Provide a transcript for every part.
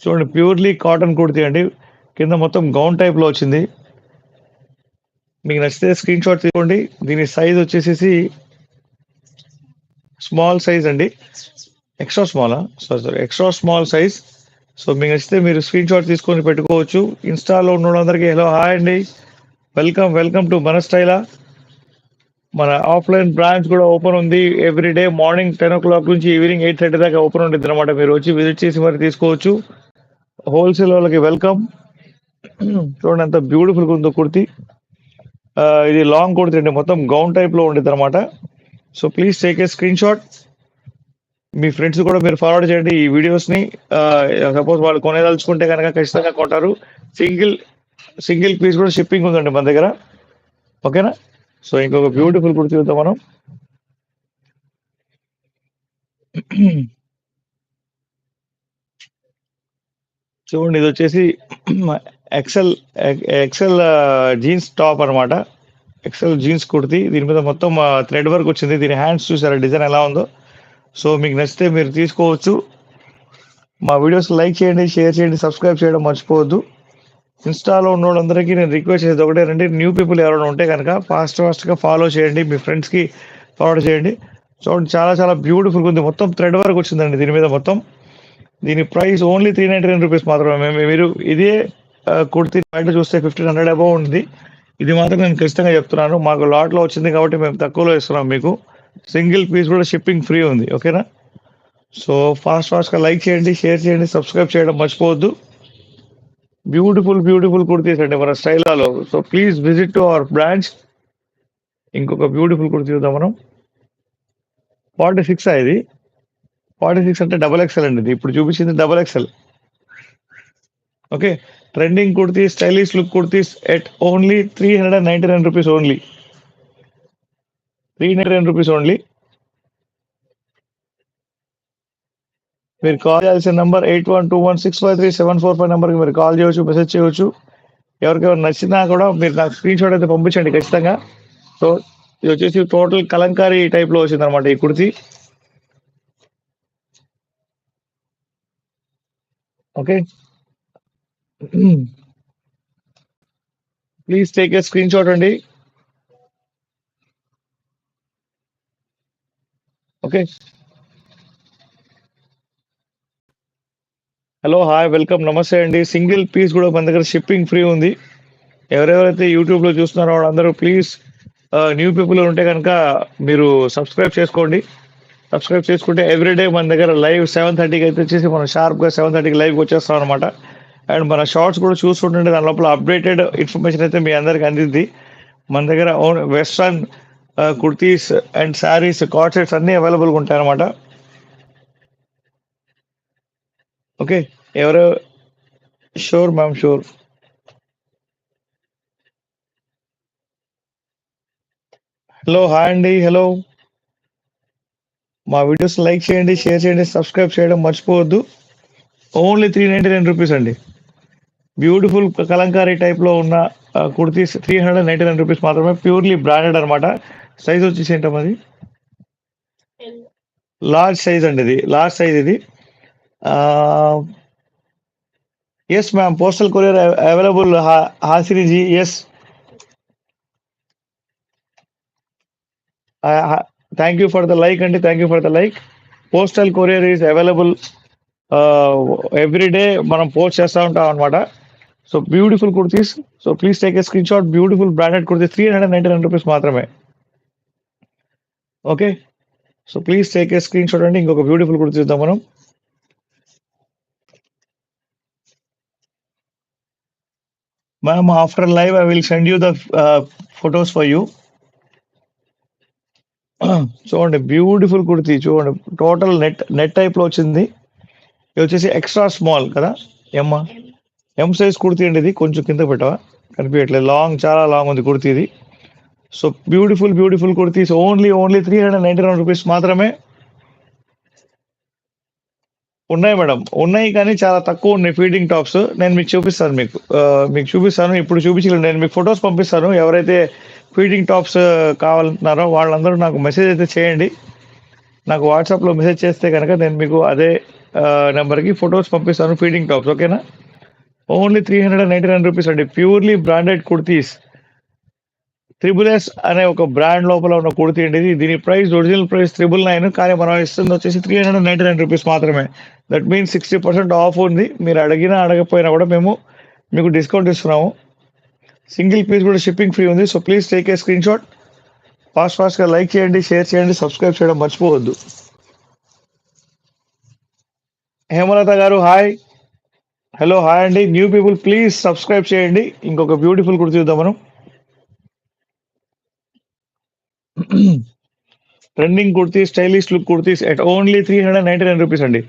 చూడండి purely cotton kurti అండి. కింద మొత్తం గౌన్ టైప్‌లో వచ్చింది. మీకు నచ్చితే స్క్రీన్ షాట్ తీసుకోండి. దీని సైజ్ వచ్చేసేసి స్మాల్ సైజ్ అండి. ఎక్స్ట్రా స్మాలా? Sorry. Extra small size. So మీకు నచ్చితే మీరు స్క్రీన్ షాట్ తీసుకొని పెట్టుకోవచ్చు. ఇన్‌స్టాలో ఉన్నోళ్ళందరికీ హాయ్ అండి. వెల్కమ్ టు మన స్టైలా. మన ఆఫ్‌లైన్ బ్రాంచ్ కూడా ఓపెన్ ఉంది. ఎవ్రీ డే మార్నింగ్ 10:00 నుంచి ఈవినింగ్ 8:30 దాకా ఓపెన్ ఉండిద్దనమాట. మీరు వచ్చి విజిట్ చేసి మరి తీసుకోవచ్చు. హోల్‌సేల్ వాళ్ళకి వెల్కమ్. చూడండి ఎంత బ్యూటిఫుల్‌గా ఉందో కుర్తీ. ఇది లాంగ్ కుర్తీ అండి. మొత్తం గౌన్ టైప్‌లో ఉండిద్దనమాట. So please take a screenshot. మీ ఫ్రెండ్స్ కూడా మీరు ఫార్వర్డ్ చేయండి ఈ వీడియోస్‌ని. సపోజ్ వాళ్ళు కొనేదలుచుకుంటే గనక ఖచ్చితంగా కొంటారు. సింగిల్ పీస్ కూడా షిప్పింగ్ ఉందండి మన దగ్గర. ఓకేనా? సో ఇంకొక బ్యూటిఫుల్ కుర్తీ చూద్దాం మనం. చూడండి ఇది వచ్చేసి ఎక్సెల్ జీన్స్ టాప్ అనమాట. XL jeans kurti. దీని మీద మొత్తం థ్రెడ్ వర్క్ వచ్చింది. దీని హ్యాండ్స్ చూసారా డిజైన్ ఎలా ఉందో. సో మీకు నచ్చితే మీరు తీసుకోవచ్చు. మా వీడియోస్ లైక్ చేయండి, షేర్ చేయండి, సబ్స్క్రైబ్ చేయడం మర్చిపోవద్దు. ఇన్‌స్టాలో ఉన్నోళ్ళందరికీ నేను రిక్వెస్ట్ చేసేది ఒకటేనండి, న్యూ పీపుల్ ఎవరైనా ఉంటే కనుక ఫాస్ట్‌గా ఫాలో చేయండి. మీ ఫ్రెండ్స్‌కి ఫార్వర్డ్ చేయండి. చూడండి చాలా బ్యూటిఫుల్‌గా ఉంది. మొత్తం థ్రెడ్ వర్క్ వచ్చిందండి దీని మీద మొత్తం. దీని ప్రైస్ ఓన్లీ ₹399 మాత్రమే. మీరు ఇదే కుర్తీ బయట చూస్తే 1500 అబోవ్ ఉంది. ఇది మాత్రం నేను ఖచ్చితంగా చెప్తున్నాను. మాకు లాట్‌లో వచ్చింది కాబట్టి మేము తక్కువలో ఇస్తున్నాం మీకు. సింగిల్ పీస్ కూడా షిప్పింగ్ ఫ్రీ ఉంది. ఓకేనా? సో ఫాస్ట్‌గా లైక్ చేయండి, షేర్ చేయండి, సబ్స్క్రైబ్ చేయడం మర్చిపోవద్దు. బ్యూటిఫుల్ కుర్తీస్ అండి మన స్టైలాలో. So please visit to our branch. ఇంకొక బ్యూటిఫుల్ కుర్తీ చూద్దాం మనం. 46 ఇది. 46 అంటే డబుల్ ఎక్స్ఎల్ అండి ఇది. ఇప్పుడు చూపించింది double XL. Okay. Trending kurtis, stylish look kurtis at only ₹399 only. ₹399 only. మీరు కాల్ చేయాల్సిన నంబర్ 8121653745 నెంబర్కి మీరు కాల్ చేయవచ్చు, మెసేజ్ చేయవచ్చు. ఎవరికెవరు నచ్చినా కూడా మీరు నాకు స్క్రీన్ షాట్ అయితే పంపించండి ఖచ్చితంగా. సో ఇది వచ్చేసి టోటల్ కలంకారీ టైప్‌లో వచ్చిందనమాట ఈ kurti. Okay. Please take a screenshot అండి. ఓకే. హాయ్, వెల్కమ్, నమస్తే అండి. సింగిల్ పీస్ కూడా మన దగ్గర షిప్పింగ్ ఫ్రీ ఉంది. ఎవరెవరైతే యూట్యూబ్‌లో చూస్తున్నారో వాళ్ళందరూ ప్లీజ్ న్యూ పీపుల్ ఉంటే కనుక మీరు సబ్స్క్రైబ్ చేసుకోండి. సబ్స్క్రైబ్ చేసుకుంటే ఎవ్రీడే మన దగ్గర లైవ్ 7:30కి అయితే వచ్చేసి మనం షార్ప్‌గా 7:30కి లైవ్‌కి వచ్చేస్తాం అనమాట. అండ్ మన షార్ట్స్ కూడా చూస్తుంటే దాని లోపల అప్డేటెడ్ ఇన్ఫర్మేషన్ అయితే మీ అందరికి అందిద్ది. మన దగ్గర western kurtis and saris, card sets అన్నీ అవైలబుల్గా ఉంటాయి అనమాట. ఓకే. ఎవరు షూర్ మ్యామ్, షూర్. హాయ్ అండి. మా వీడియోస్ లైక్ చేయండి, షేర్ చేయండి, సబ్స్క్రైబ్ చేయడం మర్చిపోవద్దు. ఓన్లీ ₹399 అండి. బ్యూటిఫుల్ కలంకారీ టైప్‌లో ఉన్న కుర్తీస్ ₹399 మాత్రమే. ప్యూర్లీ బ్రాండెడ్ అనమాట. సైజ్ వచ్చేసి ఏంటమ్మది? లార్జ్ సైజ్ అండి ఇది. లార్జ్ సైజ్ ఇది. Yes ma'am, postal courier available. Hasini ji, yes. Thank you for the like అండి. Thank you for the like. Postal courier is available. Every day మనం పోస్ట్ చేస్తూ ఉంటాం అనమాట. So beautiful kurtis. So please take a screenshot. Beautiful branded kurtis ₹399 మాత్రమే. Okay. So please take a screenshot అండి. ఇంకొక beautiful kurti చూద్దాం మనం. Ma'am, after live I will send you the photos for you. చూడండి బ్యూటిఫుల్ కుర్తీ. చూడండి టోటల్ నెట్ టైప్‌లో వచ్చింది. ఇది వచ్చేసి ఎక్స్ట్రా స్మాల్ కదా. ఎం సైజ్ కుర్తీ అండి ఇది. కొంచెం కింద పెట్టవా, కనిపించట్లేదు. చాలా లాంగ్ ఉంది కుర్తీ ఇది. సో బ్యూటిఫుల్ కుర్తీస్ ఓన్లీ ₹399 మాత్రమే. ఉన్నాయి మేడం, ఉన్నాయి కానీ చాలా తక్కువ ఉన్నాయి ఫీడింగ్ టాప్స్. నేను మీకు చూపిస్తాను. ఇప్పుడు చూపించలేదు. నేను మీకు ఫొటోస్ పంపిస్తాను. ఎవరైతే ఫీడింగ్ టాప్స్ కావాలంటున్నారో వాళ్ళందరూ నాకు మెసేజ్ అయితే చేయండి. నాకు వాట్సాప్‌లో మెసేజ్ చేస్తే కనుక నేను మీకు అదే నెంబర్కి ఫొటోస్ పంపిస్తాను ఫీడింగ్ టాప్స్. ఓకేనా? ఓన్లీ 399 రూపీస్ అండి. Purely branded kurtis. Triple S అనే ఒక బ్రాండ్ లోపల ఉన్న కుర్తీ అండి ఇది. దీని ప్రైస్ ఒరిజినల్ ప్రైస్ 999, కానీ మనం ఇస్తుంది వచ్చేసి 399 రూపీస్ మాత్రమే. దట్ మీన్స్ 60% ఆఫ్ ఉంది. మీరు అడిగినా అడగకపోయినా కూడా మేము మీకు డిస్కౌంట్ ఇస్తున్నాము. సింగిల్ పీస్ కూడా షిప్పింగ్ ఫ్రీ ఉంది. So please take a screen shot. ఫాస్ట్గా లైక్ చేయండి, షేర్ చేయండి, సబ్స్క్రైబ్ చేయడం మర్చిపోవద్దు. హేమలత గారు హాయ్. హలో హాయ్ అండి. న్యూ పీపుల్ ప్లీజ్ సబ్స్క్రైబ్ చేయండి. ఇంకొక బ్యూటిఫుల్ కుర్తీ చూద్దాం మనం. Trending kurtis, stylish look kurtis at only 399 rupees అండి.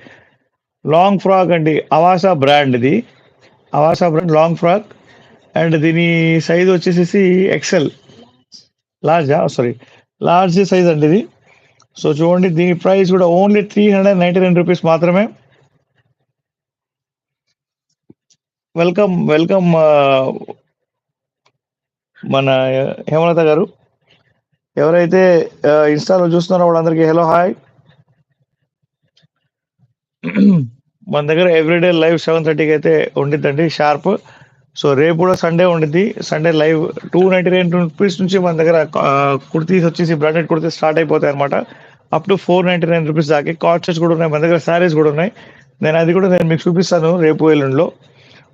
లాంగ్ ఫ్రాక్ అండి. అవాసా బ్రాండ్ ఇది. Avasa brand long frock. And దీని సైజ్ వచ్చేసి ఎక్సెల్ లార్జ్ సైజ్ అండి ఇది. సో చూడండి, దీని ప్రైస్ కూడా ఓన్లీ 399 రూపీస్ మాత్రమే. వెల్కమ్ మన హేమలత గారు. ఎవరైతే ఇన్స్టాలో చూస్తున్నారో వాళ్ళందరికీ హలో హాయ్. మన దగ్గర ఎవ్రీడే లైవ్ 7:30కి అయితే ఉండిద్దండి షార్ప్. సో రేపు కూడా సండే ఉండిద్ది. సండే లైవ్ 299 రూపీస్ నుంచి మన దగ్గర కుర్తీస్ వచ్చేసి బ్రాండెడ్ కుర్తీస్ స్టార్ట్ అయిపోతాయి అనమాట. అప్ టు 499 రూపీస్ దాకా కాస్ట్స్ కూడా ఉన్నాయి. మన దగ్గర శారీస్ కూడా ఉన్నాయి. నేను మీకు చూపిస్తాను రేపు ఎల్లుండిలో.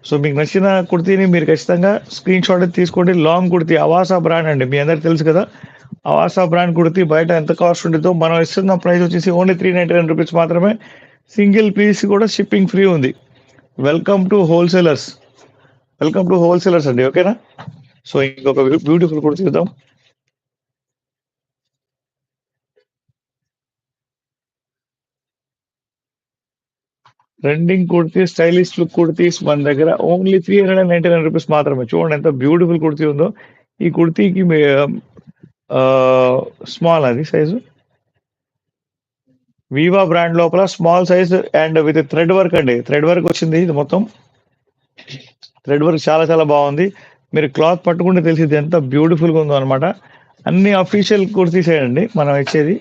సో మీకు నచ్చిన కుర్తీని మీరు ఖచ్చితంగా స్క్రీన్ షాట్ తీసుకోండి. లాంగ్ కుర్తీ అవాసా బ్రాండ్ అండి. మీ అందరికి తెలుసు కదా, అవాసా బ్రాండ్ కుర్తీ బయట ఎంత కాస్ట్ ఉంటుందో మనం ఇస్తున్న ప్రైస్ వచ్చేసి ఓన్లీ 399 రూపీస్ మాత్రమే. సింగిల్ పీస్ కూడా షిప్పింగ్ ఫ్రీ ఉంది. వెల్కమ్ టు హోల్సేలర్స్ అండి. ఓకేనా? సో ఇంకొక బ్యూటిఫుల్ కుర్తీ చూద్దాం. Trending kurtis, stylish look kurtis మన దగ్గర ఓన్లీ 399 రూపీస్ మాత్రమే. చూడండి ఎంత బ్యూటిఫుల్ కుర్తీ ఉందో. ఈ కుర్తీకి స్మాల్ అది సైజు. వీవా బ్రాండ్ లోపల small size and with thread work అండి. థ్రెడ్ వర్క్ వచ్చింది. ఇది మొత్తం థ్రెడ్ వర్క్ చాలా చాలా బాగుంది. మీరు క్లాత్ పట్టుకుంటే తెలిసింది ఎంత బ్యూటిఫుల్గా ఉందో అనమాట. అన్ని అఫీషియల్ కుర్తీస్ అండి మనం ఇచ్చేది.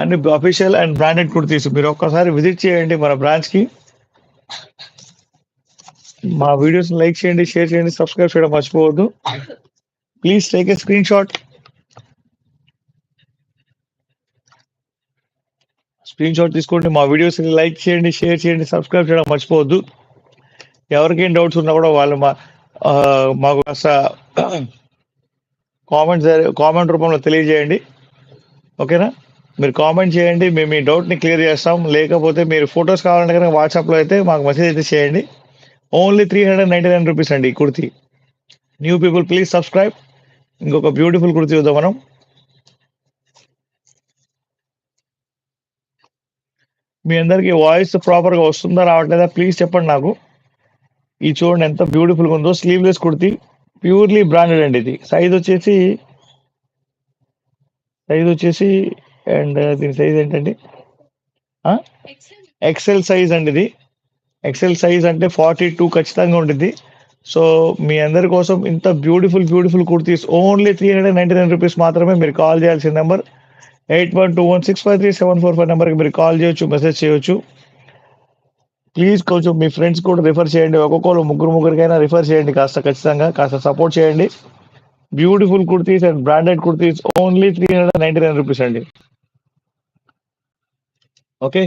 అన్ని అఫీషియల్ అండ్ బ్రాండెడ్ కుర్తీస్. మీరు ఒక్కసారి విజిట్ చేయండి మన బ్రాంచ్కి. మా వీడియోస్ లైక్ చేయండి, షేర్ చేయండి, సబ్స్క్రైబ్ చేయడం మర్చిపోవద్దు. Please take a screenshot. తీసుకోండి. మా వీడియోస్ లైక్ చేయండి, షేర్ చేయండి, సబ్స్క్రైబ్ చేయడం మర్చిపోవద్దు. ఎవరికేం డౌట్స్ ఉన్నా కూడా వాళ్ళు మాకు కాస్త కామెంట్ రూపంలో తెలియజేయండి. ఓకేనా? మీరు కామెంట్ చేయండి, మేము మీ డౌట్ని క్లియర్ చేస్తాం. లేకపోతే మీరు ఫొటోస్ కావాలంటే కనుక వాట్సాప్లో అయితే మాకు మెసేజ్ అయితే చేయండి. ఓన్లీ 399 రూపీస్ అండి ఈ kurti. New people please subscribe. ఇంకొక బ్యూటిఫుల్ కుర్తీ చూద్దాం మనం. మీ అందరికి వాయిస్ ప్రాపర్గా వస్తుందా రావట్లేదా ప్లీజ్ చెప్పండి నాకు. ఈ చూడండి ఎంత బ్యూటిఫుల్గా ఉందో. స్లీవ్లెస్ కుర్తీ, ప్యూర్లీ బ్రాండెడ్ అండి. ఇది సైజ్ వచ్చేసి అండ్ దీని సైజ్ ఏంటండి, ఎక్సెల్ సైజ్ అండి. ఇది ఎక్సెల్ సైజ్ అంటే 42 ఖచ్చితంగా ఉంటుంది. సో మీ అందరి కోసం ఇంత బ్యూటిఫుల్ కుర్తీస్ ఓన్లీ 399 రూపీస్ మాత్రమే. మీరు కాల్ చేయాల్సిన నెంబర్ 8121653745 నెంబర్కి మీరు కాల్ చేయొచ్చు, మెసేజ్ చేయొచ్చు. ప్లీజ్ కొంచెం మీ ఫ్రెండ్స్ కూడా రిఫర్ చేయండి. ఒక్కొక్కరు ముగ్గురికైనా రిఫర్ చేయండి. ఖచ్చితంగా కాస్త సపోర్ట్ చేయండి. Beautiful kurtis and branded kurtis only 399 rupees అండి. ఓకే.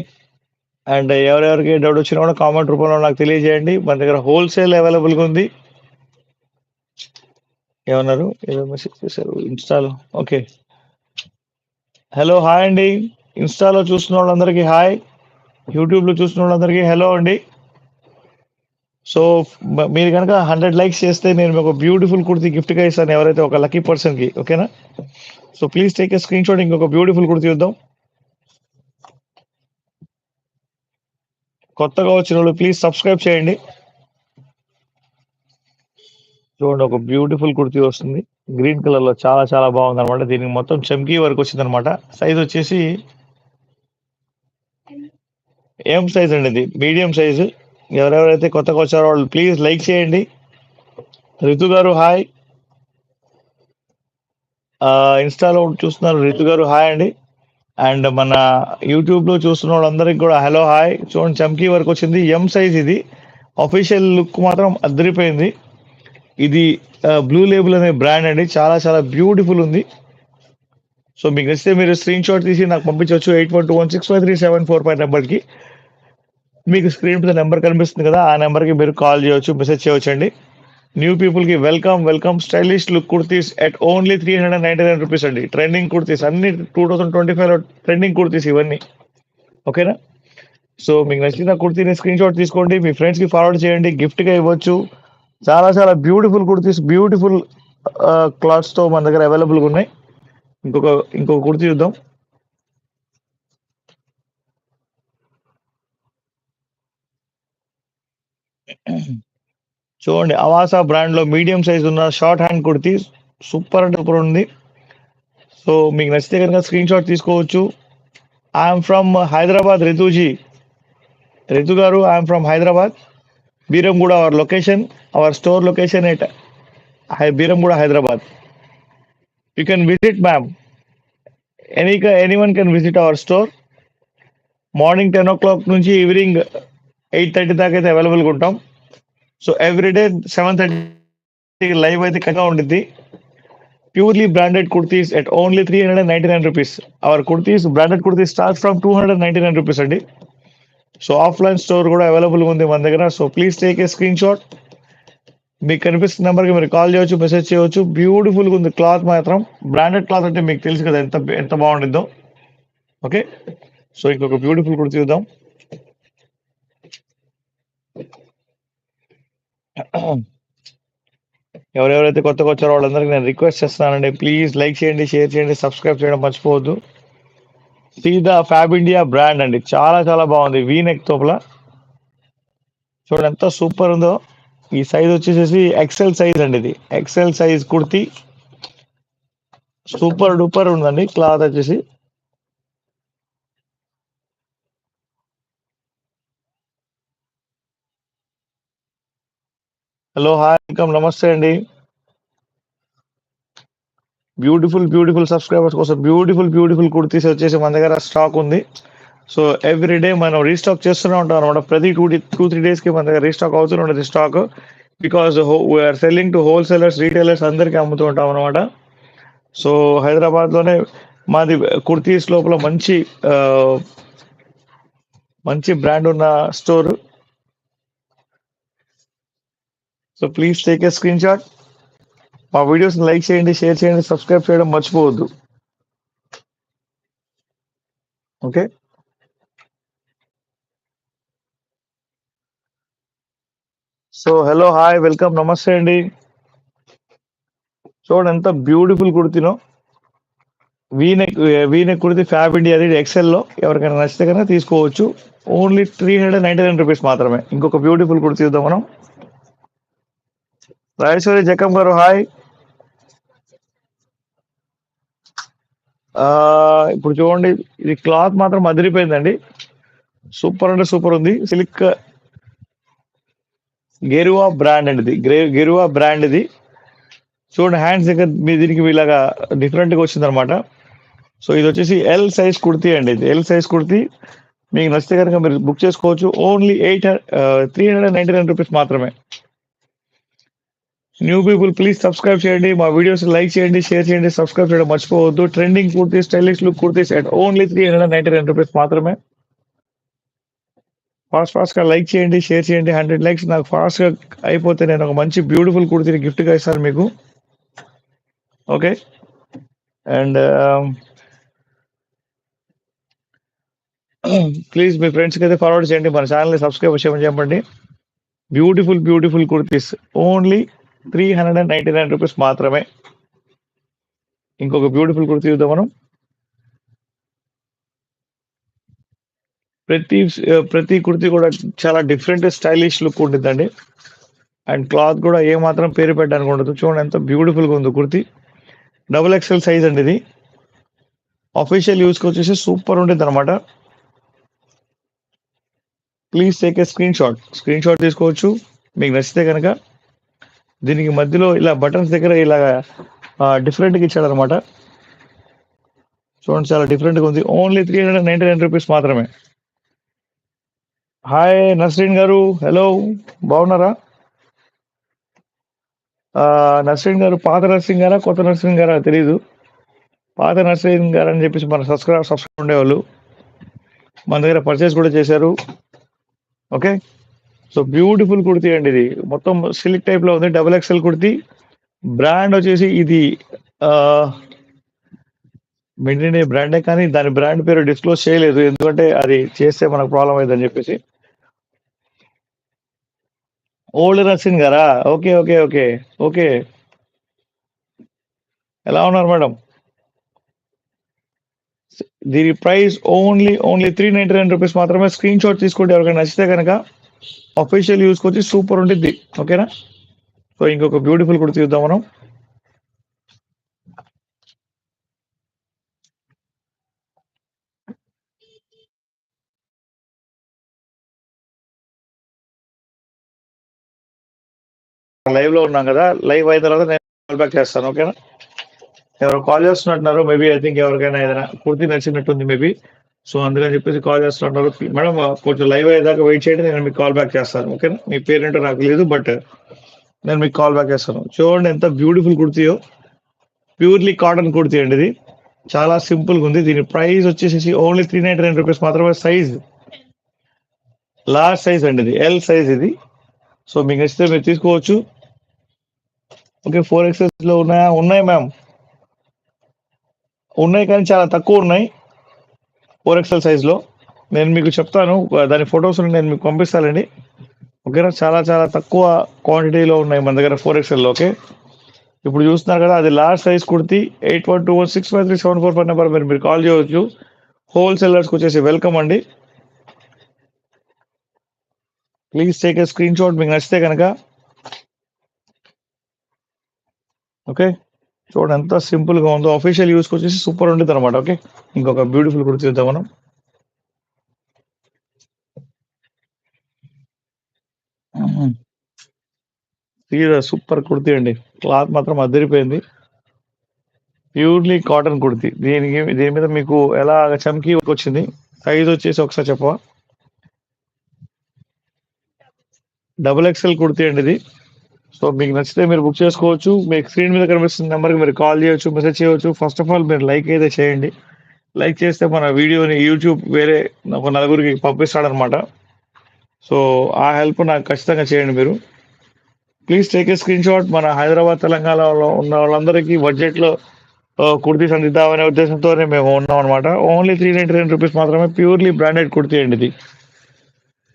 అండ్ ఎవరెవరికి డౌట్ వచ్చినా కూడా కామెంట్ రూపంలో నాకు తెలియజేయండి. మన దగ్గర హోల్సేల్ అవైలబుల్గా ఉంది. ఏమన్నారు, ఏదో మెసేజ్ చేశారు ఇన్స్టాలో. ఓకే, హలో హాయ్ అండి. ఇన్స్టాలో చూస్తున్న వాళ్ళందరికీ హాయ్. యూట్యూబ్లో చూస్తున్న వాళ్ళందరికీ హలో అండి. సో మీరు కనుక 100 లైక్స్ చేస్తే నేను మీకు బ్యూటిఫుల్ కుర్తీ గిఫ్ట్గా ఇస్తాను, ఎవరైతే ఒక లక్కీ పర్సన్కి. ఓకేనా? So please take a screen shot. ఇంకొక బ్యూటిఫుల్ కుర్తీ చూద్దాం. కొత్తగా వచ్చిన వాళ్ళు ప్లీజ్ సబ్స్క్రైబ్ చేయండి. చూడండి, ఒక బ్యూటిఫుల్ కుర్తీ వస్తుంది గ్రీన్ కలర్ లో. చాలా చాలా బాగుంది అనమాట. దీనికి మొత్తం చమ్కీ వర్క్ వచ్చింది అనమాట. సైజ్ వచ్చేసి ఏం సైజ్ అండి, ఇది మీడియం సైజు. ఎవరెవరైతే కొత్తగా వచ్చారో వాళ్ళు ప్లీజ్ లైక్ చేయండి. రితు గారు హాయ్. ఇన్స్టాలో చూస్తున్నారు రితు గారు హాయ్ అండి. అండ్ మన యూట్యూబ్లో చూస్తున్న వాళ్ళందరికీ కూడా హలో హాయ్. చూడండి చమ్కీ వరకు వచ్చింది, ఎం సైజ్. ఇది అఫీషియల్ లుక్ మాత్రం అదిరిపోయింది. ఇది బ్లూ లేబుల్ అనే బ్రాండ్ అండి, చాలా చాలా బ్యూటిఫుల్ ఉంది. సో మీకు నచ్చితే మీరు స్క్రీన్ షాట్ తీసి నాకు పంపించవచ్చు 8121653745 నెంబర్కి. మీకు స్క్రీన్ మీద నెంబర్ కనిపిస్తుంది కదా, ఆ నెంబర్కి మీరు కాల్ చేయవచ్చు, మెసేజ్ చేయవచ్చు అండి. న్యూ పీపుల్కి welcome welcome. Stylish look kurtis at only 399 rupees అండి. ట్రెండింగ్ కుర్తీస్ అన్ని 2025లో ట్రెండింగ్ కుర్తీస్ ఇవన్నీ, ఓకేనా? సో మీకు నచ్చిన కుర్తీని స్క్రీన్ షాట్ తీసుకోండి, మీ ఫ్రెండ్స్కి ఫార్వర్డ్ చేయండి, గిఫ్ట్గా ఇవ్వచ్చు. చాలా చాలా బ్యూటిఫుల్ కుర్తీస్, బ్యూటిఫుల్ క్లాత్స్తో మన దగ్గర అవైలబుల్గా ఉన్నాయి. ఇంకొక కుర్తీ చూద్దాం. చూడండి, అవాసా బ్రాండ్లో మీడియం సైజ్ ఉన్న షార్ట్ హ్యాండ్ కుర్తీ సూపర్ అంటే సూపర్ ఉంది. సో మీకు నచ్చితే కనుక స్క్రీన్ షాట్ తీసుకోవచ్చు. I'm from Hyderabad. రితు గారు, I'm from Hyderabad, Beeramguda. Our location, our store location at Beeramguda, Hyderabad. You can visit ma'am. Anyone can visit our store. Morning 10 o'clock నుంచి ఈవినింగ్ 8:30 దాకా అయితే అవైలబుల్గా ఉంటాం. సో ఎవ్రీడే 7:30 లైవ్ అయితే కన్నా ఉండిద్ది. Purely branded kurtis at only 399 rupees. Our kurtis, branded kurtis start from 299 rupees అండి. So offline store కూడా అవైలబుల్గా ఉంది మన దగ్గర. So please take a screenshot. మీకు కనిపిస్తున్న నెంబర్కి మీరు కాల్ చేయవచ్చు, మెసేజ్ చేయవచ్చు. బ్యూటిఫుల్గా ఉంది క్లాత్ మాత్రం. బ్రాండెడ్ క్లాత్ అంటే మీకు తెలుసు కదా ఎంత బాగుండిద్దో. ఓకే, సో ఇంకొక బ్యూటిఫుల్ కుర్తీ చూద్దాం. ఎవరెవరైతే కొత్తగా వచ్చారో వాళ్ళందరికీ నేను రిక్వెస్ట్ చేస్తున్నానండి, ప్లీజ్ లైక్ చేయండి, షేర్ చేయండి, సబ్స్క్రైబ్ చేయడం మర్చిపోవద్దు. సీదా ఫ్యాబ్ ఇండియా బ్రాండ్ అండి, చాలా చాలా బాగుంది. వీనెక్ తోపల చూడండి ఎంత సూపర్ ఉందో. ఈ సైజ్ వచ్చేసేసి ఎక్సెల్ సైజ్ అండి. ఇది XL size kurti, super duper ఉందండి. క్లాత్ వచ్చేసి హలో హాయ్ వెల్కమ్, నమస్తే అండి. బ్యూటిఫుల్ సబ్స్క్రైబర్స్ కోసం బ్యూటిఫుల్ కుర్తీస్ వచ్చేసి మన దగ్గర స్టాక్ ఉంది. సో ఎవ్రీడే మనం రీస్టాక్ చేస్తూనే ఉంటాం అనమాట. ప్రతి 2-3 డేస్కి మన దగ్గర రీస్టాక్ అవుతూనే ఉంటుంది stock. Because we are selling to wholesalers, retailers అందరికీ అమ్ముతూ ఉంటాం అనమాట. సో హైదరాబాద్లోనే మాది కుర్తీస్ లోపల మంచి బ్రాండ్ ఉన్న store. So please take a screenshot. మా వీడియోస్ని లైక్ చేయండి, షేర్ చేయండి, సబ్స్క్రైబ్ చేయడం మర్చిపోవద్దు. Okay, so hello hi welcome, నమస్తే అండి. చూడండి ఎంత బ్యూటిఫుల్ కుర్తీనో. వీనెక్ కుర్తీ ఫ్యాబ్ ఇండియా, అది ఎక్సెల్లో. ఎవరికైనా నచ్చితే కనుక తీసుకోవచ్చు. ఓన్లీ 399 రూపీస్ మాత్రమే. ఇంకొక బ్యూటిఫుల్ కుర్తీ చూద్దాం మనం. రాజేశ్వరి జక్కం గారు హాయ్. ఇప్పుడు చూడండి, ఇది క్లాత్ మాత్రం అదిరిపోయిందండి. సూపర్ అంటే సూపర్ ఉంది. సిల్క్ గెరువా బ్రాండ్ అండి. ఇది గెరువా బ్రాండ్. ఇది చూడండి, హ్యాండ్స్ దగ్గర మీ దీనికి ఇలాగా డిఫరెంట్గా వచ్చింది అనమాట. సో ఇది వచ్చేసి ఎల్ సైజ్ కుర్తీ అండి. ఇది ఎల్ సైజ్ కుర్తీ. మీకు నచ్చితే కనుక మీరు బుక్ చేసుకోవచ్చు. ఓన్లీ 399 రూపీస్ మాత్రమే. న్యూ పీపుల్ ప్లీజ్ సబ్స్క్రైబ్ చేయండి, మా వీడియోస్ లైక్ చేయండి, షేర్ చేయండి, సబ్స్క్రైబ్ చేయడం మర్చిపోవద్దు. Trending kurtis, stylish look kurtis at only 399 rupees మాత్రమే. ఫాస్ట్గా లైక్ చేయండి, షేర్ చేయండి. 100 లైక్స్ నాకు ఫాస్ట్గా అయిపోతే నేను ఒక మంచి బ్యూటిఫుల్ కుర్తీని గిఫ్ట్గా ఇస్తాను మీకు. ఓకే, అండ్ ప్లీజ్ మీ ఫ్రెండ్స్కి అయితే ఫార్వర్డ్ చేయండి, మన ఛానల్ని సబ్స్క్రైబ్ చేయమని చెప్పండి. బ్యూటిఫుల్ కుర్తీస్ ఓన్లీ 399 రూపీస్ మాత్రమే. ఇంకొక బ్యూటిఫుల్ కుర్తీ చూద్దాం మనం. ప్రతి కుర్తీ కూడా చాలా డిఫరెంట్ స్టైలిష్ లుక్ ఉంటుందండి. అండ్ క్లాత్ కూడా ఏ మాత్రం పేరు పెట్టడానికి ఉండదు. చూడండి ఎంత బ్యూటిఫుల్గా ఉంది కుర్తీ. డబుల్ ఎక్స్ఎల్ సైజ్ అండి ఇది. ఆఫీషియల్ యూస్కి వచ్చేసి సూపర్ ఉంటుంది అనమాట. Please take a screenshot తీసుకోవచ్చు. మీకు నచ్చితే కనుక దీనికి మధ్యలో ఇలా బటన్స్ దగ్గర ఇలా డిఫరెంట్గా ఇచ్చాడు అనమాట. చూడండి చాలా డిఫరెంట్గా ఉంది. ఓన్లీ 399 రూపీస్ మాత్రమే. హాయ్ నస్రీన్ గారు, హలో, బాగున్నారా? నస్రీన్ గారు పాత నర్సింగ్ గారా కొత్త నర్సింగ్ గారా తెలీదు. పాత నర్సింగ్ గారు అని చెప్పేసి మన సబ్స్క్రైబ్ ఉండేవాళ్ళు, మన దగ్గర పర్చేస్ కూడా చేశారు. ఓకే, సో బ్యూటిఫుల్ కుర్తీ అండి. ఇది మొత్తం సిల్క్ టైప్ లో ఉంది, డబుల్ ఎక్స్ఎల్ కుర్తీ. బ్రాండ్ వచ్చేసి ఇది మిడినే బ్రాండే, కానీ దాని బ్రాండ్ పేరు డిస్క్లోజ్ చేయలేదు, ఎందుకంటే అది చేస్తే మనకు ప్రాబ్లం అయిందని చెప్పేసి. ఓల్డ్ నర్సింగ్ గారా? Okay okay okay okay. ఎలా ఉన్నారు మేడం? దీని ప్రైస్ ఓన్లీ 399 రూపీస్ మాత్రమే. స్క్రీన్ షాట్ తీసుకోండి, ఎవరికైనా నచ్చితే కనుక. అఫీషియల్ యూస్కి వచ్చి సూపర్ ఉంటుంది. ఓకేనా? సో ఇంకొక బ్యూటిఫుల్ కూడా చూద్దాం మనం. లైవ్ లో ఉన్నాం కదా, లైవ్ అయిన తర్వాత నేను కాల్ బ్యాక్ చేస్తాను. ఓకేనా? ఎవరు కాల్ చేస్తున్నట్టున్నారు, మేబీ ఐ థింక్ ఎవరికైనా ఏదైనా కుర్తి నచ్చినట్టుంది మేబీ, సో అందుకని చెప్పేసి కాల్ చేస్తున్నారు. మేడం కొంచెం లైవ్ అయ్యేదాకా వెయిట్ చేయండి, నేను మీకు కాల్ బ్యాక్ చేస్తాను. ఓకేనా? మీ పేరేంటో నాకు లేదు, బట్ నేను మీకు కాల్ బ్యాక్ చేస్తాను. చూడండి ఎంత బ్యూటిఫుల్ కుర్తీయో, ప్యూర్లీ కాటన్ కుర్తీ అండి ఇది. చాలా సింపుల్ గా ఉంది. దీని ప్రైస్ వచ్చేసి ఓన్లీ 399 రూపీస్ మాత్రమే. సైజ్ లార్జ్ సైజ్ అండి, ఇది ఎల్ సైజ్ ఇది. సో మీకు నచ్చితే మీరు తీసుకోవచ్చు. ఓకే, 4XS లో ఉన్నాయా? ఉన్నాయి మ్యామ్, ఉన్నాయి కానీ చాలా తక్కువ ఉన్నాయి 4XL సైజ్ లో. నేను మీకు చెప్తాను, దాని ఫొటోస్ నేను మీకు పంపిస్తానండి. ఓకేనా? చాలా చాలా తక్కువ క్వాంటిటీలో ఉన్నాయి మన దగ్గర 4XL లో. ఓకే, ఇప్పుడు చూస్తున్నారు కదా, అది లార్జ్ సైజ్ కుర్తి. 8121653745 నెంబర్ మీరు కాల్ చేయవచ్చు. హోల్సేలర్స్కి వచ్చేసి వెల్కమ్ అండి. Please take a screenshot మీకు నచ్చితే కనుక. ఓకే, చూడండి ఎంత సింపుల్ గా ఉందో. అఫీషియల్ యూస్కి వచ్చేసి సూపర్ ఉంటుంది అనమాట. ఓకే, ఇంకొక బ్యూటిఫుల్ కుర్తి చూద్దాం మనం. సూపర్ కుర్తి అండి, క్లాత్ మాత్రం అదిరిపోయింది. Purely cotton kurti. దీని మీద మీకు ఎలా చమ్కీ వచ్చింది. సైజ్ వచ్చేసి ఒకసారి చెప్పవా? డబుల్ ఎక్స్ఎల్ కుర్తి అండి ఇది. సో మీకు నచ్చితే మీరు బుక్ చేసుకోవచ్చు. మీకు స్క్రీన్ మీద కనిపిస్తున్న నెంబర్కి మీరు కాల్ చేయొచ్చు, మెసేజ్ చేయవచ్చు. ఫస్ట్ ఆఫ్ ఆల్ మీరు లైక్ అయితే చేయండి. లైక్ చేస్తే మన వీడియోని యూట్యూబ్ వేరే ఒక నలుగురికి పంపిస్తాడనమాట. సో ఆ హెల్ప్ నాకు ఖచ్చితంగా చేయండి మీరు. Please take a screen shot. మన హైదరాబాద్ తెలంగాణలో ఉన్న వాళ్ళందరికీ బడ్జెట్లో కుర్తీస్ అందిద్దామనే ఉద్దేశంతోనే మేము ఉన్నాం అనమాట. ఓన్లీ 399 రూపీస్ మాత్రమే. ప్యూర్లీ బ్రాండెడ్ కుర్తీ అండి ఇది.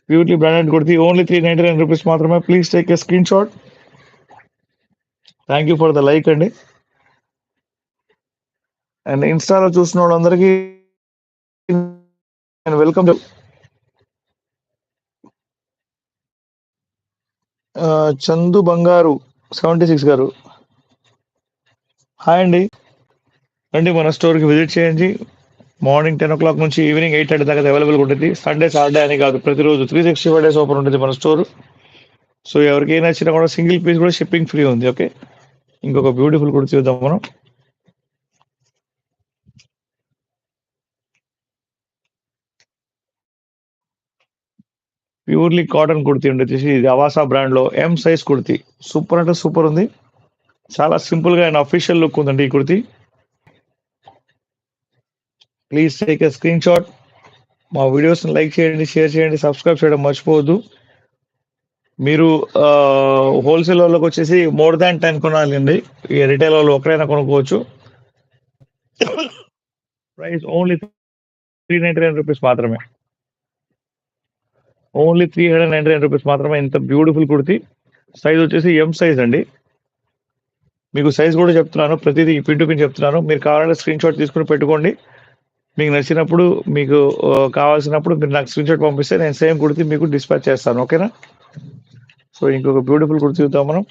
Purely branded kurti, only 399 rupees మాత్రమే. Please take a screenshot. Thank you for the like అండి. అండ్ ఇన్స్టాలో చూసిన వాళ్ళందరికీ నేను వెల్కమ్. చందు బంగారు 76 గారు, హాయ్ అండి. రండి, మన స్టోర్కి విజిట్ చేయండి. మార్నింగ్ 10 o'clock నుంచి ఈవినింగ్ 8:30 దాకా అవైలబుల్ ఉంటుంది. సండే సాటర్డే అని కాదు, ప్రతిరోజు 365 days ఓపెన్ ఉంటుంది మన స్టోర్. సో ఎవరికి నచ్చినా కూడా సింగిల్ పీస్ కూడా షిప్పింగ్ ఫ్రీ ఉంది. ఓకే, ఇంకొక బ్యూటిఫుల్ కూడా చూద్దాం మనం. ప్యూర్లీ కాటన్ కుర్తీ ఉండేది. ఇది అవాసా బ్రాండ్ లో ఎం సైజ్ కుర్తీ. సూపర్ అంటే సూపర్ ఉంది. చాలా సింపుల్ గా అండ్ అఫీషియల్ లుక్ ఉందండి ఈ kurti. Please take a screenshot. మా వీడియోస్ లైక్ చేయండి, షేర్ చేయండి, సబ్స్క్రైబ్ చేయడం మర్చిపోవద్దు. మీరు హోల్సేల్ వాళ్ళకి వచ్చేసి మోర్ దాన్ 10 కొనాలి అండి. ఈ రిటైల్ వాళ్ళు ఒకరైనా కొనుక్కోవచ్చు. ప్రైస్ ఓన్లీ 399 రూపీస్ మాత్రమే. ఓన్లీ 399 రూపీస్ మాత్రమే. ఇంత బ్యూటిఫుల్ కుర్తి. సైజ్ వచ్చేసి ఎం సైజ్ అండి. మీకు సైజ్ కూడా చెప్తున్నాను, ప్రతిదీ పిన్ టు పిన్ చెప్తున్నాను. మీరు కావాలంటే స్క్రీన్ షాట్ తీసుకుని పెట్టుకోండి. మీకు నచ్చినప్పుడు, మీకు కావాల్సినప్పుడు మీరు నాకు స్క్రీన్ షాట్ పంపిస్తే నేను సేమ్ కుర్తి మీకు డిస్పాచ్ చేస్తాను. ఓకేనా? సో ఇంకొక బ్యూటిఫుల్ కుర్తి చూద్దాం మనం.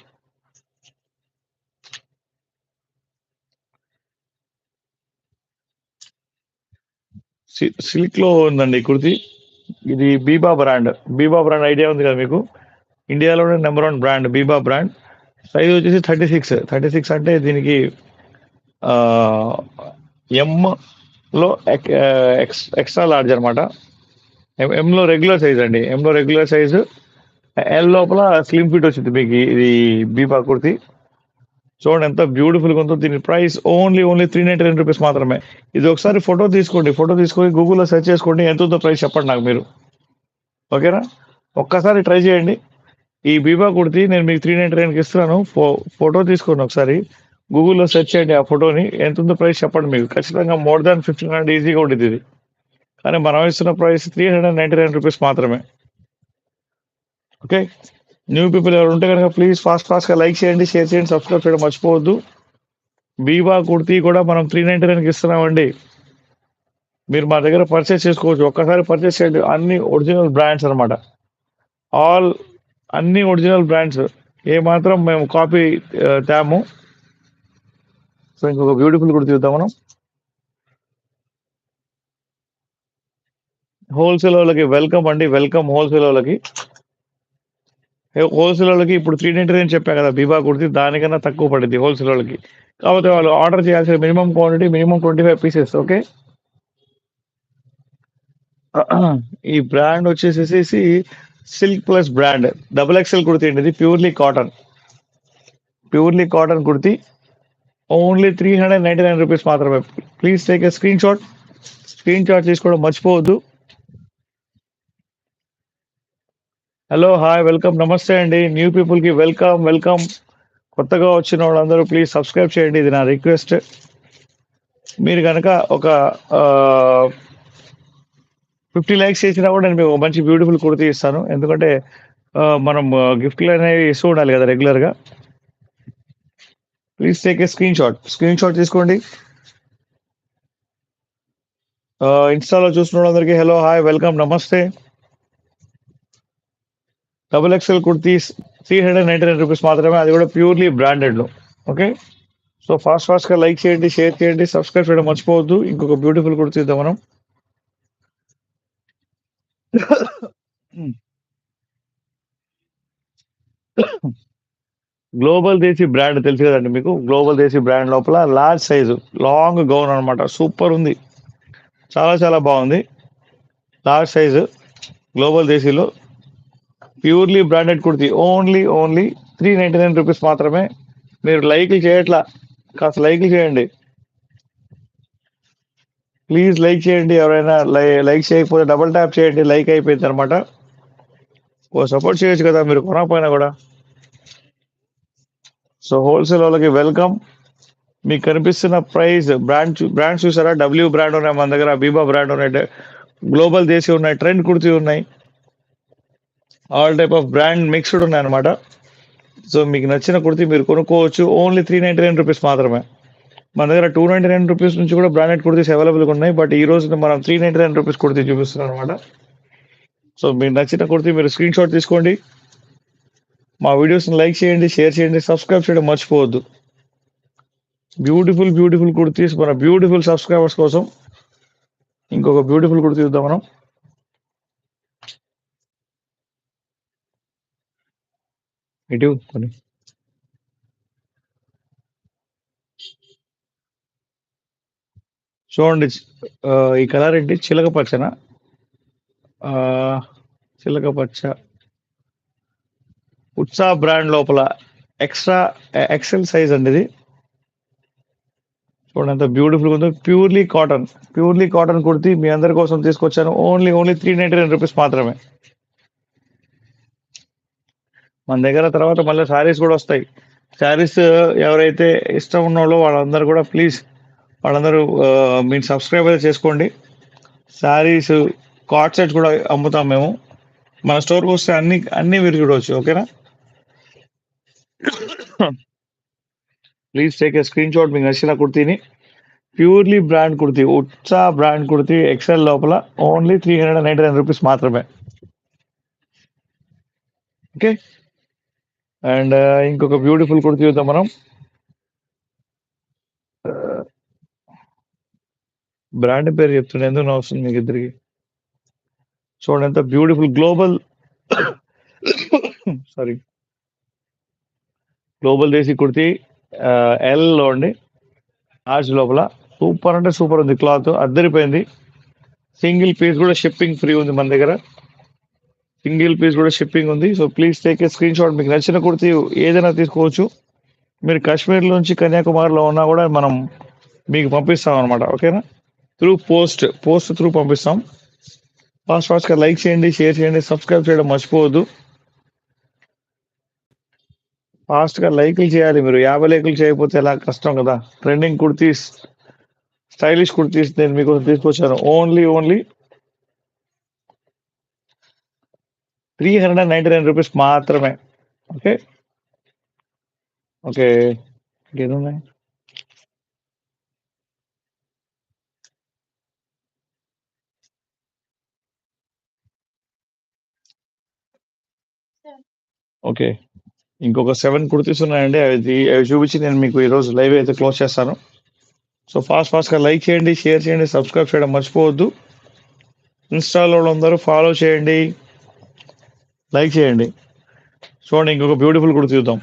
సిల్క్ లో ఉందండి ఈ కుర్తి. ఇది Biba brand. Biba brand idea ఉంది కదా మీకు? ఇండియాలోనే number 1 brand Biba brand. Size వచ్చేసి 36 అంటే దీనికి ఎం లో ఎక్స్ట్రా లార్జ్ అనమాట. ఎంలో రెగ్యులర్ సైజ్ అండి. ఎంలో రెగ్యులర్ సైజు. ఎల్ లోపల స్లిమ్ ఫిట్ వచ్చింది మీకు ఇది బీబా కుర్తి. చూడండి ఎంత బ్యూటిఫుల్గా ఉందో. దీని ప్రైస్ ఓన్లీ 399 రూపీస్ మాత్రమే. ఇది ఒకసారి ఫోటో తీసుకోండి. ఫోటో తీసుకొని గూగుల్లో సెర్చ్ చేసుకోండి, ఎంత ఉందో ప్రైస్ చెప్పండి నాకు మీరు. ఓకేనా? ఒక్కసారి ట్రై చేయండి. ఈ బీబా కుర్తి నేను మీకు 399కి ఇస్తున్నాను. ఫోటో తీసుకోండి ఒకసారి, గూగుల్లో సెర్చ్ చేయండి. ఆ ఫోటోని ఎంత ఉందో ప్రైస్ చెప్పండి. మీకు ఖచ్చితంగా మోర్ దాన్ 1500 ఈజీగా ఉంటుంది ఇది. కానీ మనం ఇస్తున్న ప్రైస్ 399 రూపీస్ మాత్రమే. ఓకే, న్యూ పీపుల్ ఎవరు ఉంటే కనుక ప్లీజ్ ఫాస్ట్గా లైక్ చేయండి, షేర్ చేయండి, సబ్స్క్రైబ్ చేయడం మర్చిపోవద్దు. బీబా కుర్తీ కూడా మనం 399కి ఇస్తున్నామండి. మీరు మా దగ్గర పర్చేస్ చేసుకోవచ్చు. ఒక్కసారి పర్చేస్ చేయండి. అన్ని ఒరిజినల్ బ్రాండ్స్ అనమాట. అన్ని ఒరిజినల్ బ్రాండ్స్. ఏ మాత్రం మేము కాపీ తేము. సో ఇంకొక బ్యూటిఫుల్ కూడా చూద్దాం మనం. హోల్సేల్ వాళ్ళకి వెల్కమ్ అండి, వెల్కమ్ హోల్సేల్ వాళ్ళకి. హోల్సేల్ వాళ్ళకి ఇప్పుడు 399 చెప్పా కదా బీబా కుర్తి, దానికన్నా తక్కువ పడింది హోల్సేల్ వాళ్ళకి. కాకపోతే వాళ్ళు ఆర్డర్ చేయాల్సిన minimum quantity minimum 25 pieces. Okay, ఈ బ్రాండ్ వచ్చేసేసి silk plus brand XXL kurti అండి. ఇది purely cotton kurti. Only 399 rupees మాత్రమే. Please take a screenshot తీసుకోవడం మర్చిపోవద్దు. హలో, హాయ్, వెల్కమ్, నమస్తే అండి. న్యూ పీపుల్కి వెల్కమ్. కొత్తగా వచ్చిన వాళ్ళందరూ ప్లీజ్ సబ్స్క్రైబ్ చేయండి, ఇది నా రిక్వెస్ట్. మీరు కనుక ఒక 50 లైక్స్ చేసినా కూడా నేను మీకు మంచి బ్యూటిఫుల్ కుర్తి ఇస్తాను. ఎందుకంటే మనం గిఫ్ట్లు అనేవి ఇస్తూ ఉండాలి కదా రెగ్యులర్గా. Please take a screenshot తీసుకోండి. ఇన్స్టాలో చూస్తున్న వాళ్ళందరికీ హలో, హాయ్, వెల్కమ్, నమస్తే. XXL కుర్తీస్ 399 రూపీస్ మాత్రమే, అది కూడా ప్యూర్లీ బ్రాండెడ్లో. ఓకే, సో ఫాస్ట్గా లైక్ చేయండి, షేర్ చేయండి, సబ్స్క్రైబ్ చేయడం మర్చిపోవద్దు. ఇంకొక బ్యూటిఫుల్ కుర్తీ ఇద్దాం మనం. గ్లోబల్ దేశీ బ్రాండ్ తెలుసు కదండి మీకు. గ్లోబల్ దేశీ బ్రాండ్ లోపల లార్జ్ సైజు లాంగ్ గౌన్ అనమాట. సూపర్ ఉంది, చాలా బాగుంది. లార్జ్ సైజు గ్లోబల్ దేశీలో purely branded kurti. Only 399 rupees మాత్రమే. మీరు లైక్లు చేయట్లా, కాస్త లైక్లు చేయండి ప్లీజ్. లైక్ చేయండి. ఎవరైనా లైక్ చేయకపోతే డబుల్ ట్యాప్ చేయండి, లైక్ అయిపోయింది అనమాట. ఓ సపోర్ట్ చేయొచ్చు కదా మీరు కొనకపోయినా కూడా. సో హోల్సేల్ వాళ్ళకి వెల్కమ్. మీకు కనిపిస్తున్న ప్రైస్ బ్రాండ్స్ చూసారా? డబ్ల్యూ బ్రాండ్ ఉన్నాయి మన దగ్గర, బీబా బ్రాండ్ ఉన్నాయి, గ్లోబల్ దేశీ ఉన్నాయి, ట్రెండ్ కుర్తీ ఉన్నాయి, all type of brand mixed ఉన్నాయి అనమాట. సో మీకు నచ్చిన కుర్తీ మీరు కొనుక్కోవచ్చు. ఓన్లీ 399 రూపీస్ మాత్రమే. మన దగ్గర 299 రూపీస్ నుంచి కూడా బ్రాండెడ్ కుర్తీస్ అవైలబుల్గా ఉన్నాయి. బట్ ఈ రోజు మనం 399 రూపీస్ కుర్తీ చూపిస్తున్నాం అనమాట. సో మీకు నచ్చిన కుర్తీ మీరు స్క్రీన్ షాట్ తీసుకోండి. మా వీడియోస్ని లైక్ చేయండి, షేర్ చేయండి, సబ్స్క్రైబ్ చేయడం మర్చిపోవద్దు. బ్యూటిఫుల్ కుర్తీస్ మన బ్యూటిఫుల్ సబ్స్క్రైబర్స్ కోసం. ఇంకొక బ్యూటిఫుల్ కుర్తీ చూద్దాం మనం. ఇటు కొన్ని చూడండి. ఈ కలర్ ఏంటి? చిలక పచ్చనా? చిలక పచ్చ. ఉత్సా బ్రాండ్ లోపల ఎక్సెల్ సైజ్ అండి ఇది. చూడండి ఎంత బ్యూటిఫుల్గా ఉందో. ప్యూర్లీ కాటన్ కుర్తి మీ అందరి కోసం తీసుకొచ్చాను. ఓన్లీ 399 రూపీస్ మాత్రమే. మన దగ్గర తర్వాత మళ్ళీ శారీస్ కూడా వస్తాయి. శారీస్ ఎవరైతే ఇష్టం ఉన్నోళ్ళో వాళ్ళందరూ కూడా ప్లీజ్ వాళ్ళందరూ మీరు సబ్స్క్రైబ్ అయితే చేసుకోండి. శారీస్, కార్డ్ సెట్స్ కూడా అమ్ముతాం మేము. మన స్టోర్కి వస్తే అన్ని మీరు చూడవచ్చు. ఓకేనా? Please take a screenshot మీకు నచ్చిన కుర్తీని. Purely brand kurti, Utsa brand kurti, Excel లోపల ఓన్లీ 399 రూపీస్ మాత్రమే. ఓకే, అండ్ ఇంకొక బ్యూటిఫుల్ కుర్తీ చూద్దాం మనం. బ్రాండ్ పేరు చెప్తుండే ఎందుకు నా వస్తుంది మీకు ఇద్దరికి. చూడండి ఎంత బ్యూటిఫుల్ గ్లోబల్ దేశీ కుర్తీ. ఎల్ లో అండి, లార్జ్ లోపల సూపర్ అంటే సూపర్ ఉంది, క్లాత్ అద్దరిపోయింది. సింగిల్ పీస్ కూడా షిప్పింగ్ ఫ్రీ ఉంది మన దగ్గర. సింగిల్ పీస్ కూడా షిప్పింగ్ ఉంది. So please take a screenshot. మీకు నచ్చిన కుర్తీ ఏదైనా తీసుకోవచ్చు. మీరు కాశ్మీర్ నుంచి కన్యాకుమారిలో ఉన్నా కూడా మనం మీకు పంపిస్తాం అనమాట. ఓకేనా? త్రూ పోస్ట్ త్రూ పంపిస్తాం. ఫాస్ట్గా లైక్ చేయండి, షేర్ చేయండి, సబ్స్క్రైబ్ చేయడం మర్చిపోవద్దు. ఫాస్ట్గా లైక్లు చేయాలి. మీరు 50 లైక్లు చేయకపోతే ఎలా, కష్టం కదా. ట్రెండింగ్ కుర్తీస్, స్టైలిష్ కుర్తీస్ నేను మీకు తీసుకొచ్చాను. ఓన్లీ 399 రూపీస్ మాత్రమే. Okay okay. ఇంకేమున్నాయి? ఓకే, ఇంకొక 7 కుర్తీస్ ఉన్నాయండి. అవి చూపించి నేను మీకు ఈరోజు లైవ్ అయితే క్లోజ్ చేస్తాను. సో ఫాస్ట్గా లైక్ చేయండి, షేర్ చేయండి, సబ్స్క్రైబ్ చేయడం మర్చిపోవద్దు. ఇన్స్టాలో అందరూ ఫాలో చేయండి, లైక్ చేయండి. చూడండి, ఇంకొక బ్యూటిఫుల్ కుర్తీ చూద్దాం.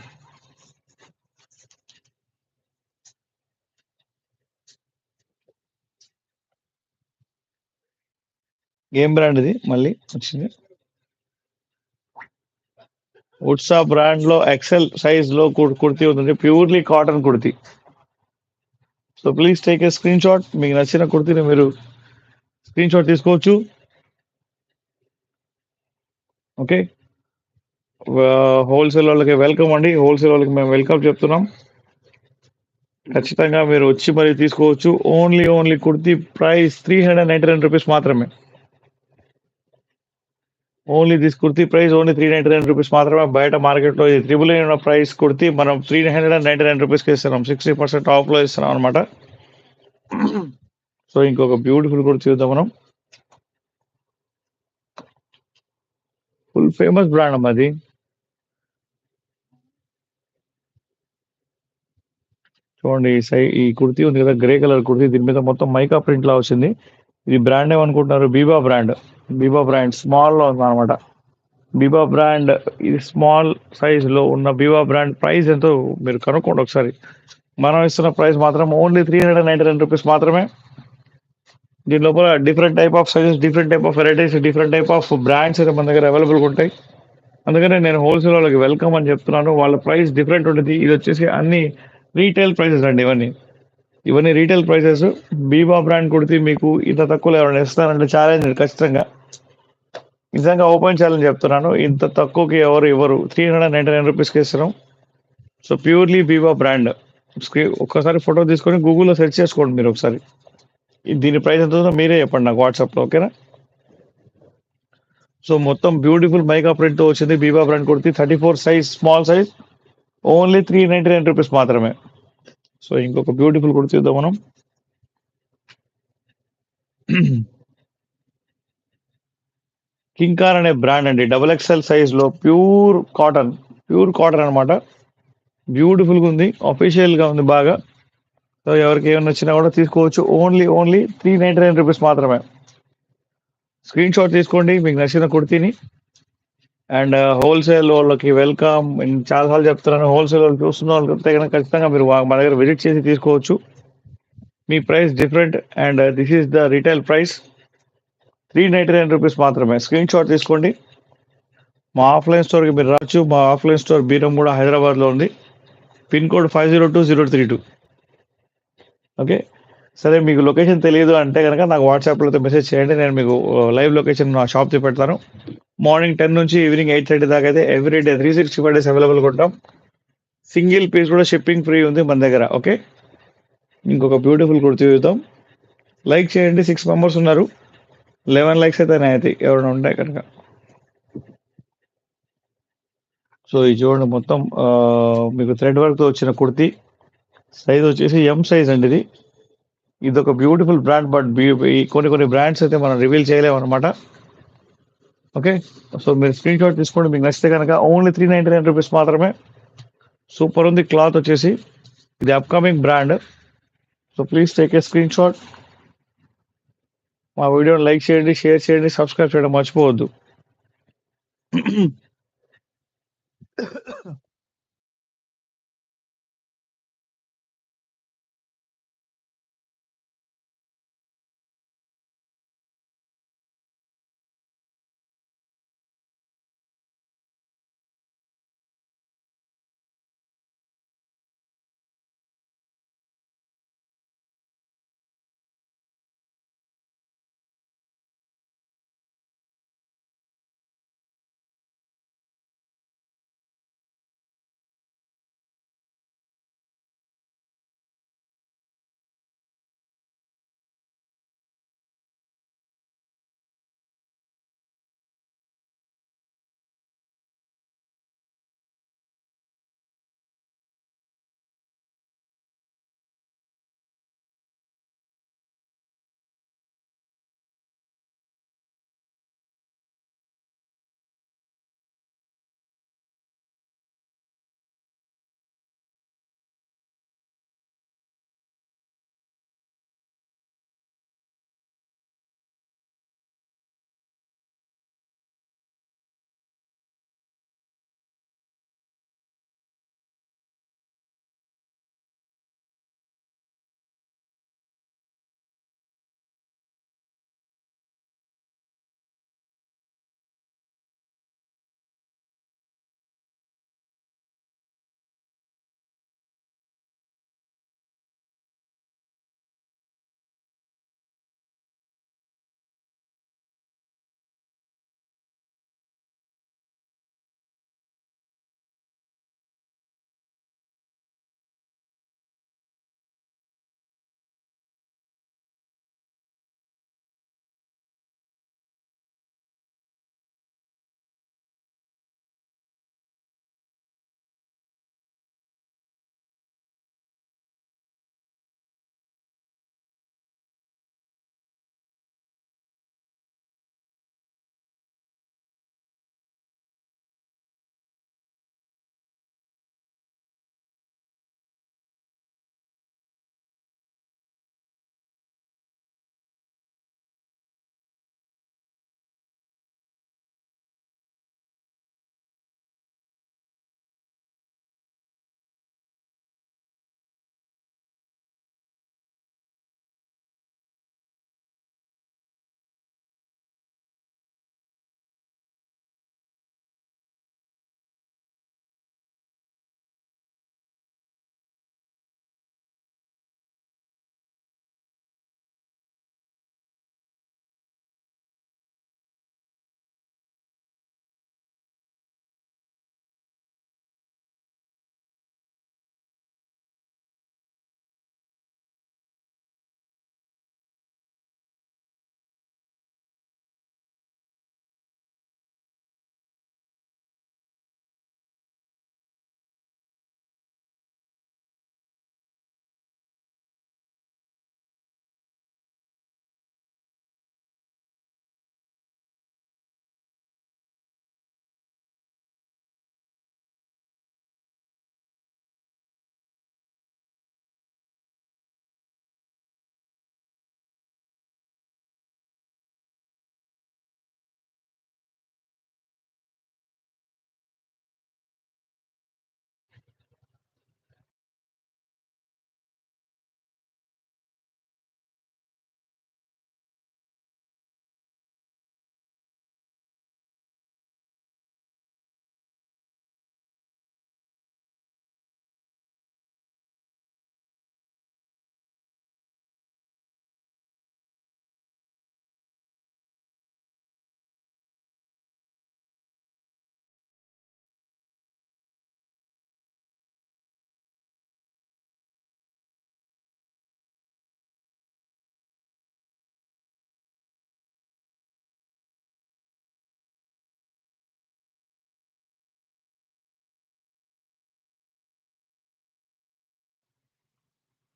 ఏం బ్రాండ్ ఇది మళ్ళీ వచ్చింది? ఉట్సా బ్రాండ్ లో ఎక్సెల్ సైజ్ లో కుర్తీ ఉంటుంది, purely cotton kurti. So please take a screenshot. మీకు నచ్చిన కుర్తీని మీరు స్క్రీన్ షాట్ తీసుకోవచ్చు. ఓకే, హోల్సేల్ వాళ్ళకి వెల్కమ్ అండి. హోల్సేల్ వాళ్ళకి మేము వెల్కమ్ చెప్తున్నాం. ఖచ్చితంగా మీరు వచ్చి మరి తీసుకోవచ్చు. ఓన్లీ కుర్తీ ప్రైస్ 399 రూపీస్ మాత్రమే. Only this kurti price only 399 rupees మాత్రమే. బయట మార్కెట్ లో ఇది 999 ఉన్న ప్రైస్ కుర్తీ మనం 399 రూపీస్ కి ఇస్తున్నాం. 60% ఆఫ్ లో ఇస్తున్నాం అనమాట. సో ఇంకొక బ్యూటిఫుల్ కుర్తీ చూద్దాం మనం. ఫుల్ ఫేమస్ బ్రాండ్ అమ్మా అది. చూడండి, ఈ కుర్తీ ఉంది కదా, గ్రే కలర్ కుర్తీ, దీని మీద మొత్తం మైకా ప్రింట్ లా వచ్చింది. ఇది బ్రాండ్ ఏమనుకుంటున్నారు? బీబా బ్రాండ్ స్మాల్ లో ఉంది అనమాట. బీబా బ్రాండ్, ఇది స్మాల్ సైజ్ లో ఉన్న బీబా బ్రాండ్ ప్రైస్ ఎంతో మీరు కనుక్కోండి ఒకసారి. మనం ఇస్తున్న ప్రైస్ మాత్రం ఓన్లీ 399 రూపీస్ మాత్రమే. దీని లోపల different type of sizes, different type of varieties, different type of brands అయితే మన దగ్గర అవైలబుల్గా ఉంటాయి. అందుకనే నేను హోల్సేల్ వాళ్ళకి వెల్కమ్ అని చెప్తున్నాను. వాళ్ళ ప్రైస్ డిఫరెంట్ ఉంటుంది. ఇది వచ్చేసి అన్ని రీటైల్ ప్రైసెస్ అండి. ఇవన్నీ రీటైల్ ప్రైసెస్. బీబా బ్రాండ్ కుడితే మీకు ఇంత తక్కువలో ఎవరైనా ఇస్తారంటే ఛాలెంజ్ ఖచ్చితంగా. నిజంగా ఓపెన్ ఛాలెంజ్ చెప్తున్నాను, ఇంత తక్కువకి ఎవరు ఇవ్వరు. 399 రూపీస్కి ఇస్తున్నాం. So purely Biba brand. ఒక్కసారి ఫోటో తీసుకొని గూగుల్లో సెర్చ్ చేసుకోండి మీరు ఒకసారి. దీని ప్రైస్ ఎంత ఉందో మీరే చెప్పండి నాకు వాట్సాప్లో. ఓకేనా? సో మొత్తం బ్యూటిఫుల్ మైకా ప్రింట్ వచ్చింది. Biba brand kurti 34 size, small size, only 399 rupees మాత్రమే. సో ఇంకొక బ్యూటిఫుల్ కుర్తి చూద్దాం మనం. కింకార్ అనే బ్రాండ్ అండి, XXL సైజ్ లో ప్యూర్ కాటన్ అనమాట. బ్యూటిఫుల్ గా ఉంది, అఫీషియల్ గా ఉంది బాగా. సో ఎవరికి ఏమైనా వచ్చినా కూడా తీసుకోవచ్చు. ఓన్లీ 399 రూపీస్ మాత్రమే. స్క్రీన్ షాట్ తీసుకోండి మీకు నచ్చిన కుర్తీని. అండ్ హోల్సేల్ వాళ్ళకి వెల్కమ్. నేను చాలాసార్లు చెప్తున్నాను, హోల్సేల్ వాళ్ళు చూస్తున్న వాళ్ళకి వస్తే కనుక ఖచ్చితంగా మీరు మా దగ్గర విజిట్ చేసి తీసుకోవచ్చు. మీ price different and this is the retail price 399 rupees మాత్రమే. స్క్రీన్ షాట్ తీసుకోండి. మా ఆఫ్లైన్ స్టోర్కి మీరు రావచ్చు. మా ఆఫ్లైన్ స్టోర్ బీరంగూడ హైదరాబాద్లో ఉంది. Pin code 502032. ఓకే, సరే. మీకు లొకేషన్ తెలియదు అంటే కనుక నాకు వాట్సాప్లో మెసేజ్ చేయండి. నేను మీకు లైవ్ లొకేషన్ నా షాప్ పెడతాను. మార్నింగ్ 10 నుంచి ఈవినింగ్ 8:30 దాకా అయితే ఎవ్రీడే 365 డేస్ అవైలబుల్గా ఉంటాం. సింగిల్ పీస్ కూడా షిప్పింగ్ ఫ్రీ ఉంది మన దగ్గర. ఓకే, ఇంకొక బ్యూటిఫుల్ కుర్తీ చూద్దాం. లైక్ చేయండి. 6 మెంబర్స్ ఉన్నారు. 11 లైక్స్ అయితే అయితే ఎవరైనా ఉంటాయి కనుక. సో ఇది చూడండి, మొత్తం మీకు థ్రెడ్ వర్క్తో వచ్చిన కుర్తీ. సైజ్ వచ్చేసి ఎం సైజ్ అండి. ఇది ఒక బ్యూటిఫుల్ బ్రాండ్. బట్ కొన్ని బ్రాండ్స్ అయితే మనం రివీల్ చేయలేము అనమాట. ఓకే, సో మీరు స్క్రీన్ షాట్ తీసుకోండి మీకు నచ్చితే కనుక. ఓన్లీ 399 రూపీస్ మాత్రమే. సూపర్ ఉంది క్లాత్ వచ్చేసి. ఇది upcoming brand. So please take a screenshot. మా వీడియోని లైక్ చేయండి, షేర్ చేయండి, సబ్స్క్రైబ్ చేయడం మర్చిపోవద్దు.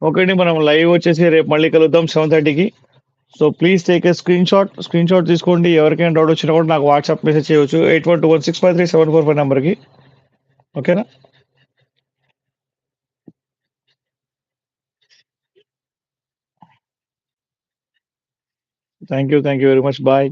ఓకే అండి. మనం లైవ్ వచ్చేసి రేపు మళ్ళీ కలుద్దాం 7:30కి. So please take a screenshot తీసుకోండి. ఎవరికైనా డౌట్ వచ్చినా కూడా నాకు వాట్సాప్ మెసేజ్ చేయవచ్చు 8121653745 నెంబర్కి. ఓకేనా? Thank you very much. Bye.